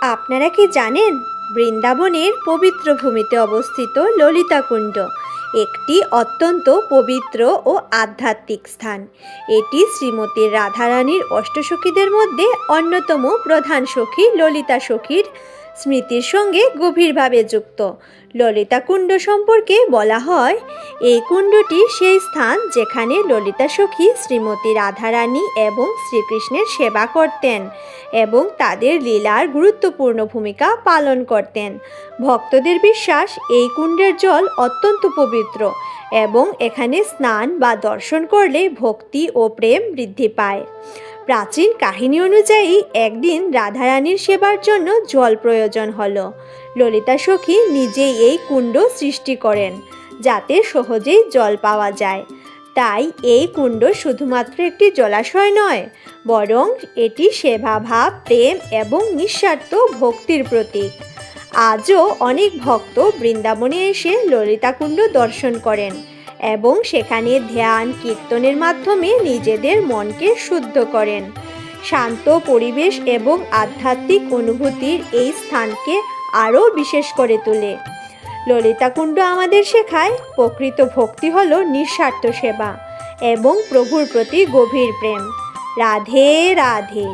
আপনারা কি জানেন, বৃন্দাবনের পবিত্র ভূমিতে অবস্থিত ললিতা কুণ্ড একটি অত্যন্ত পবিত্র ও আধ্যাত্মিক স্থান। এটি শ্রীমতী রাধারানীর অষ্টসখীদের মধ্যে অন্যতম প্রধান সখী ললিতা সখীর স্মৃতির সঙ্গে গভীরভাবে যুক্ত। ললিতা কুণ্ড সম্পর্কে বলা হয়, এই কুণ্ডটি সেই স্থান যেখানে ললিতা সখী শ্রীমতী রাধারানী এবং শ্রীকৃষ্ণের সেবা করতেন এবং তাদের লীলার গুরুত্বপূর্ণ ভূমিকা পালন করতেন। ভক্তদের বিশ্বাস, এই কুণ্ডের জল অত্যন্ত পবিত্র এবং এখানে স্নান বা দর্শন করলে ভক্তি ও প্রেম বৃদ্ধি পায়। প্রাচীন কাহিনী অনুযায়ী একদিন রাধারানীর সেবার জন্য জল প্রয়োজন হলো। ললিতা সখী নিজেই এই কুণ্ড সৃষ্টি করেন যাতে সহজেই জল পাওয়া যায়। তাই এই কুণ্ড শুধুমাত্র একটি জলাশয় নয়, বরং এটি সেবাভাব, প্রেম এবং নিঃস্বার্থ ভক্তির প্রতীক। আজও অনেক ভক্ত বৃন্দাবনে এসে ললিতা কুণ্ড দর্শন করেন এবং সেখানে ধ্যান কীর্তনের মাধ্যমে নিজেদের মনকে শুদ্ধ করেন। শান্ত পরিবেশ এবং আধ্যাত্মিক অনুভূতির এই স্থানকে আরও বিশেষ করে তোলে। ললিতা কুণ্ড আমাদের শেখায়, প্রকৃত ভক্তি হলো নিঃস্বার্থ সেবা এবং প্রভুর প্রতি গভীর প্রেম। রাধে রাধে।